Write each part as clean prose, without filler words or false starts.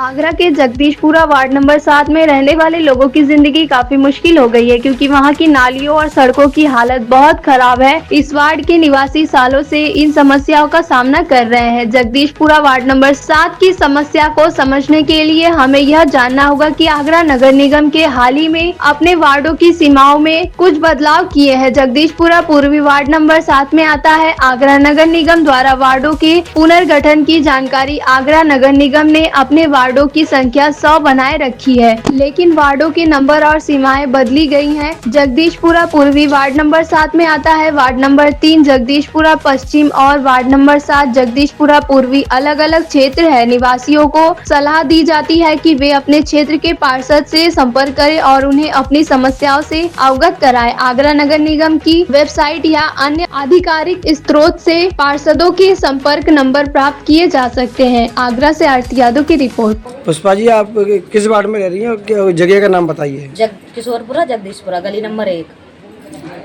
आगरा के Jagdishpura ward number 7 में रहने वाले लोगों की जिंदगी काफी मुश्किल हो गई है क्योंकि वहां की नालियों और सड़कों की हालत बहुत खराब है। इस वार्ड के निवासी सालों से इन समस्याओं का सामना कर रहे हैं। जगदीशपुरा वार्ड नंबर 7 की समस्या को समझने के लिए हमें यह जानना होगा कि आगरा नगर निगम के हाल ही में अपने वार्डों की सीमाओं में कुछ बदलाव किए हैं। जगदीशपुरा पूर्वी वार्ड नंबर 7 में आता है। आगरा नगर निगम द्वारा वार्डों के पुनर्गठन की जानकारी आगरा नगर निगम ने अपने वार्डों की संख्या 100 बनाए रखी है, लेकिन वार्डों के नंबर और सीमाएं बदली गई हैं। जगदीशपुरा पूर्वी वार्ड नंबर 7 में आता है। वार्ड नंबर 3 जगदीशपुरा पश्चिम और वार्ड नंबर 7 जगदीशपुरा पूर्वी अलग अलग क्षेत्र है। निवासियों को सलाह दी जाती है कि वे अपने क्षेत्र के पार्षद से संपर्क करें और उन्हें अपनी समस्याओं से अवगत कराएं। आगरा नगर निगम की वेबसाइट या अन्य आधिकारिक स्रोत से पार्षदों के संपर्क नंबर प्राप्त किए जा सकते हैं। आगरा से आरती यादव की रिपोर्ट। पुष्पा जी, आप किस वार्ड में रह रही हैं? जगह का नाम बताइए। किशोरपुरा जगदीशपुरा गली नंबर 1।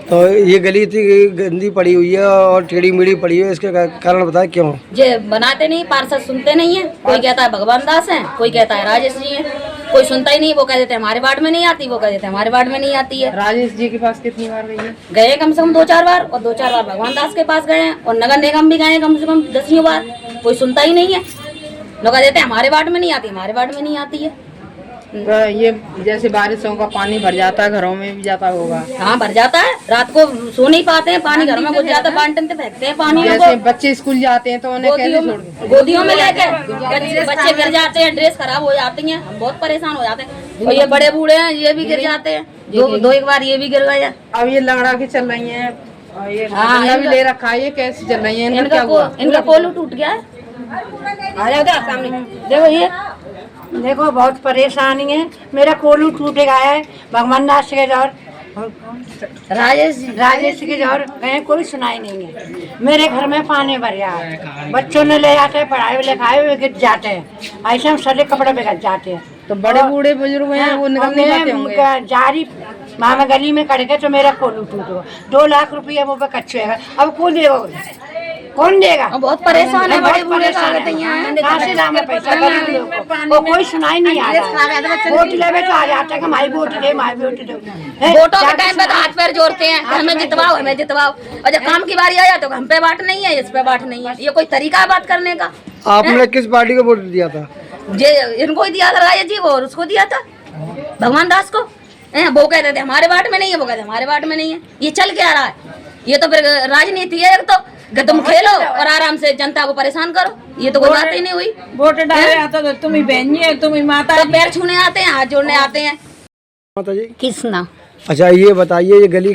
तो ये गली इतनी गंदी पड़ी हुई है और टेढ़ी मेढ़ी पड़ी हुई है, इसके कारण बताएं क्यों? जे बनाते नहीं, पार्षद सुनते नहीं है। कोई कहता है भगवान दास है, कोई कहता है राजेश जी है, कोई सुनता ही नहीं। वो कह देते हैं हमारे वार्ड में नहीं आती, वो कह देते हैं हमारे वार्ड में नहीं आती है। राजेश जी के पास कितनी बार गई है? गए कम से कम 2-4 बार, और 2-4 बार भगवान दास के पास गए हैं, और नगर निगम भी गए कम से कम 10 बार। कोई सुनता ही नहीं है। लोग कह देते हैं हमारे वार्ड में नहीं आती, हमारे वार्ड में नहीं आती है। ये जैसे बारिशों का पानी भर जाता है, घरों में भी जाता होगा। हाँ, भर जाता है। रात को सो नहीं पाते हैं, पानी घर में घुस जाता है, बाल्टन से फेंकते हैं पानी। जैसे बच्चे स्कूल जाते हैं तो उन्हें कैसे छोड़? गोदियों में लेके बच्चे गिर जाते हैं, ड्रेस खराब हो जाती है, हम बहुत परेशान हो जाते हैं। और ये बड़े बूढ़े हैं, ये भी गिर जाते हैं। दो एक बार ये भी गिर गए। अब ये लंगड़ा के चल रही है, ये भी ले रखा है, ये कैसे चल रही है? इनका पोलो टूट गया है। आ जाओ सामने, देखो ये देखो बहुत परेशानी है। मेरा कोलू टूट गया है। भगवान दास के दौर राजेश के दौर गए, कोई सुनाई नहीं है। मेरे घर में पानी भर गया है। बच्चों ने ले जाते हैं, पढ़ाई लिखाई में गिर जाते हैं, ऐसे सड़े कपड़े बिगड़ जाते हैं। तो बड़े बूढ़े बुजुर्ग हैं, वो निकल नहीं पाते होंगे। जारी मामा गली में कट गए तो मेरा कोलू टूट गया। 2 लाख रुपया मुँह पे कच्चे है। अब कौन देगा? कौन देगा? बहुत परेशान है, बड़े बूढ़े वो कोई सुनाई नहीं आ रहा। वोट लेवे तो आ जाता है कि हमारी वोट दे, हमारी वोट दो। वोटों के टाइम पे तो हाथ पैर जोड़ते हैं, हमें जितवाओ, हमें जितवाओ, और जब काम की बारी आया तो हम पे बात नहीं है, इस पे बात नहीं है। ये कोई तरीका है बात करने का? आपने किस पार्टी को वोट दिया था? जे इनको ही दिया था, राजेश जी को, और उसको दिया था भगवान दास को। वो कहते थे हमारे वार्ड में नहीं है, वो कहते हमारे वार्ड में नहीं है। ये चल क्या रहा है? ये तो फिर राजनीति है। एक तो तुम खेलो और आराम से जनता को परेशान करो, ये तो कोई बात ही नहीं हुई। वोट डाले आता तो तुम ही बहन है, तुम ही माता है। तो पैर छूने आते हैं, हाथ जोड़ने आते हैं। माता जी किसना? अच्छा, ये बताइए, ये गली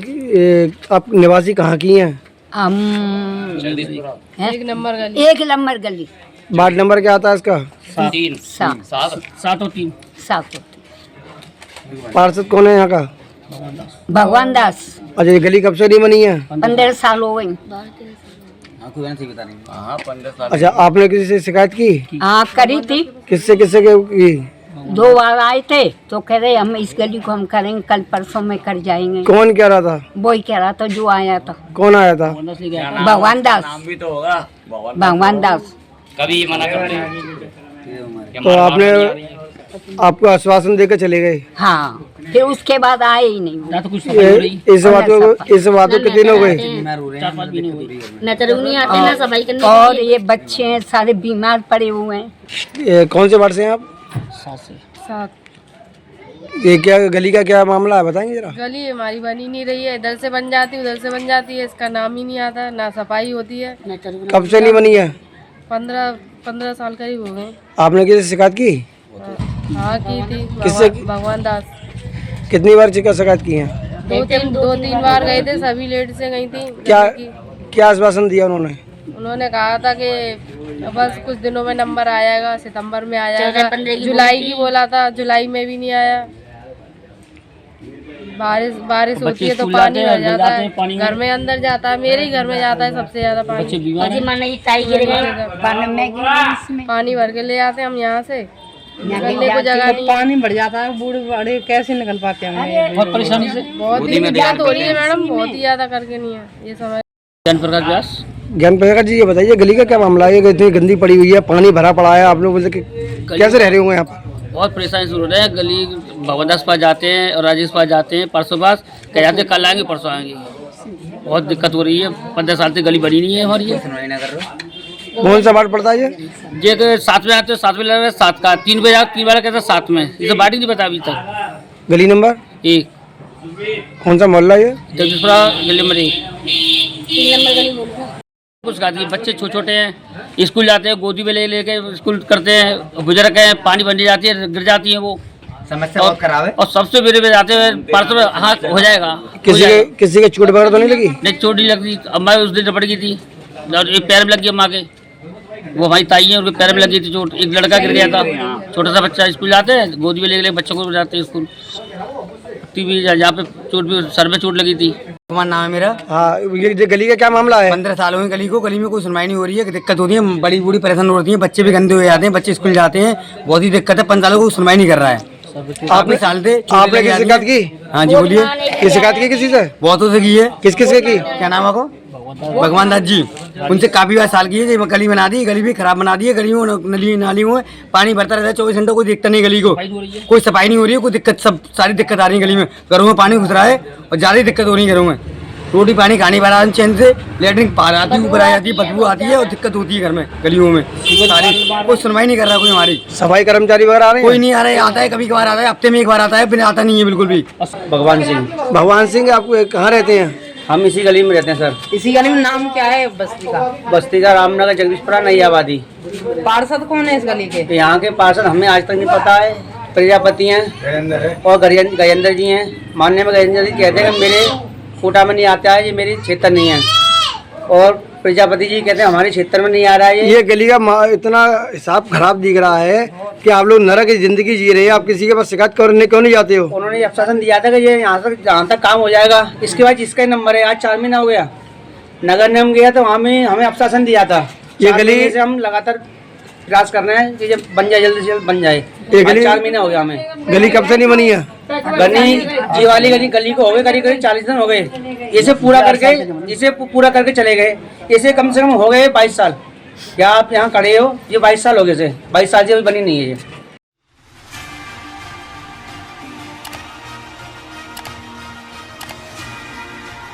आप निवासी कहाँ की हैं? हम 1 नंबर गली। 1 नंबर गली। वार्ड नंबर क्या आता है इसका? 7। पार्षद कौन है यहाँ का? भगवान दास। अच्छा, ये गली कब से नहीं बनी है? 15 साल हो गए। अच्छा, आपने किसी से शिकायत की? हाँ, करी थी। किससे की? 2 बार आए थे तो कह रहे हम इस गली को हम करेंगे, कल परसों में कर जाएंगे। कौन कह रहा था? वही कह रहा था जो आया था। कौन आया था? भगवान दास। भगवान दास। कभी मना करते हैं। तो आपने आपको आश्वासन देकर चले गए? हाँ, फिर उसके बाद आए ही नहीं। तो कुछ इस बात को कितने दिन हो गए? 4-5 दिन हो गए। न आते ना सफाई करने। और ये बच्चे हैं सारे बीमार पड़े हुए हैं। कौन से वार्ड से हैं आप? 7। ये क्या गली का क्या मामला है, बताएंगे जरा? गली हमारी बनी नहीं रही है, इधर से बन जाती, उधर से बन जाती है, इसका नाम ही नहीं आता, ना सफाई होती है। कब से नहीं बनी है? 15 साल करीब हो गए। आपने किसी से शिकायत की? हाँ, की थी। किससे? भगवान दास। कितनी बार शिकायत की है? 2-3 बार गए थे, सभी लेट से गई थी। क्या आश्वासन दिया उन्होंने? उन्होंने कहा था कि बस कुछ दिनों में नंबर आएगा, सितंबर में आ जाएगा। जुलाई की बोला था, जुलाई में भी नहीं आया। बारिश होती है तो पानी भर जाता है, घर में अंदर जाता है, मेरे ही घर में जाता है सबसे ज्यादा पानी। पानी भर के ले आते हैं हम यहाँ से, निकलने को जगह नहीं। पानी भर जाता है, बूढ़े बड़े कैसे निकल पाते हैं? बहुत परेशानी से, बहुत ही दिक्कत हो रही है मैडम, बहुत ही ज्यादा करके नहीं है ये समय। जन प्रकाश व्यास। ज्ञान प्रकाश जी, ये बताइए गली का क्या मामला है? ये इतनी गंदी पड़ी हुई है, पानी भरा पड़ा है, आप लोग बोलते कि कैसे रह रहे होंगे यहाँ पर? बहुत परेशानी शुरू हो रहा है। गली भगवानदास पास जाते हैं और राजेश पास जाते हैं, परसों पास कह जाते हैं कल आएंगे परसों आएंगे। बहुत दिक्कत हो रही है, 15 साल से गली बनी नहीं है हमारी। कौन सा वार्ड पड़ता है ये? ये 7 में आते हैं, 7 में लग रहा है 7 का 3 बजे 3 बार कहते हैं 7 में, इसे बाटी नहीं पता अभी तक। गली नंबर 1 कौन सा मोहल्ला ये? जगदीशपुरा गली नंबर 1। कुछ खाती बच्चे छोटे छोटे हैं, स्कूल जाते हैं, गोदी में ले लेके स्कूल करते हैं, बुजुर्ग हैं, पानी बन जाती है, गिर जाती है, वो समस्या बहुत खराब है। और सबसे मेरे में जाते हुए परसों में हाँ हो जाएगा। किसी के चोट वगैरह तो नहीं लगी? नहीं, चोट नहीं लगती। अम्मा उस दिन रपट गई थी और एक पैर में लगी अम्मा के, वो हमारी ताई है, उनके पैर में लगी थी चोट। एक लड़का गिर गया था, छोटा सा बच्चा, स्कूल जाते हैं, गोदी में ले बच्चों को जाते हैं स्कूल। भी जहाँ पे चोट भी सर में चोट लगी थी। कुमार नाम है मेरा। हाँ, ये गली का क्या मामला है? 15 साल हुए गली को, गली में कोई सुनवाई नहीं हो रही है, दिक्कत होती है, बड़ी बूढ़ी परेशान होती है, बच्चे भी गंदे हो जाते हैं, बच्चे स्कूल जाते हैं, बहुत ही दिक्कत है। 15 सालों को सुनवाई नहीं कर रहा है। आपने साल से आपने किसी शिकायत की? हाँ जी बोलिए। किस शिकायत की किसी से? बहुतों से की है। किस किस की? क्या नाम है आपको? भगवान दास जी, उनसे काफी बार साल की है। गली बना दी, गली भी खराब बना दी है, गली में नली नाली में पानी भरता रहता है 24 घंटे, कोई दिक्कत नहीं गली को, कोई सफाई नहीं हो रही है, कोई दिक्कत, सब सारी दिक्कत आ रही है गली में। घरों में पानी घुस रहा है और ज्यादा दिक्कत हो रही है घरों में। रोटी पानी खाने वाला चैन से, लेटरिन पार आती है, ऊपर आ जाती है, बदबू आती है और दिक्कत होती है घर में, गलियों में सारी। कोई सुनवाई नहीं कर रहा कोई हमारी। सफाई कर्मचारी वगैरह आ रहे हैं? कोई नहीं आ रहा है, आता है कभी कभार आता है, हफ्ते में एक बार आता है, फिर आता नहीं है बिल्कुल भी। भगवान सिंह, आप कहाँ रहते हैं? हम इसी गली में रहते हैं सर। इसी गली में नाम क्या है बस्ती का? बस्ती का रामनगर जगदीशपुरा नई आबादी। पार्षद कौन है इस गली के? यहाँ के पार्षद हमें आज तक नहीं पता है। प्रजापति हैं और गजेंद्र जी हैं। माननीय में गजेंद्र जी कहते हैं कि मेरे कोटा में नहीं आता है, ये मेरी क्षेत्र नहीं है, और प्रजापति जी कहते हैं हमारे क्षेत्र में नहीं आ रहा है। ये गली का इतना हिसाब खराब दिख रहा है कि आप लोग नरक की जिंदगी जी रहे हैं, आप किसी के पास शिकायत करने क्यों नहीं जाते हो? उन्होंने आश्वासन दिया था कि ये यहाँ तक जहाँ तक काम हो जाएगा। इसके बाद जिसका नंबर है, आज 4 महीना हो गया, नगर निगम गया तो हमें आश्वासन दिया था। ये गली से हम लगातार प्रयास कर रहे हैं कि जब बन जाए, जल्द से जल्द बन जाए। ये गली 4 महीना हो गया हमें। गली कब से नहीं बनी है? ये वाली गली को हो गए करीब 40 दिन हो गए। इसे पूरा करके चले गए। इसे कम से कम हो गए 22 साल। क्या आप यहाँ खड़े हो? ये 22 साल हो गए, 22 साल से अभी बनी नहीं है ये।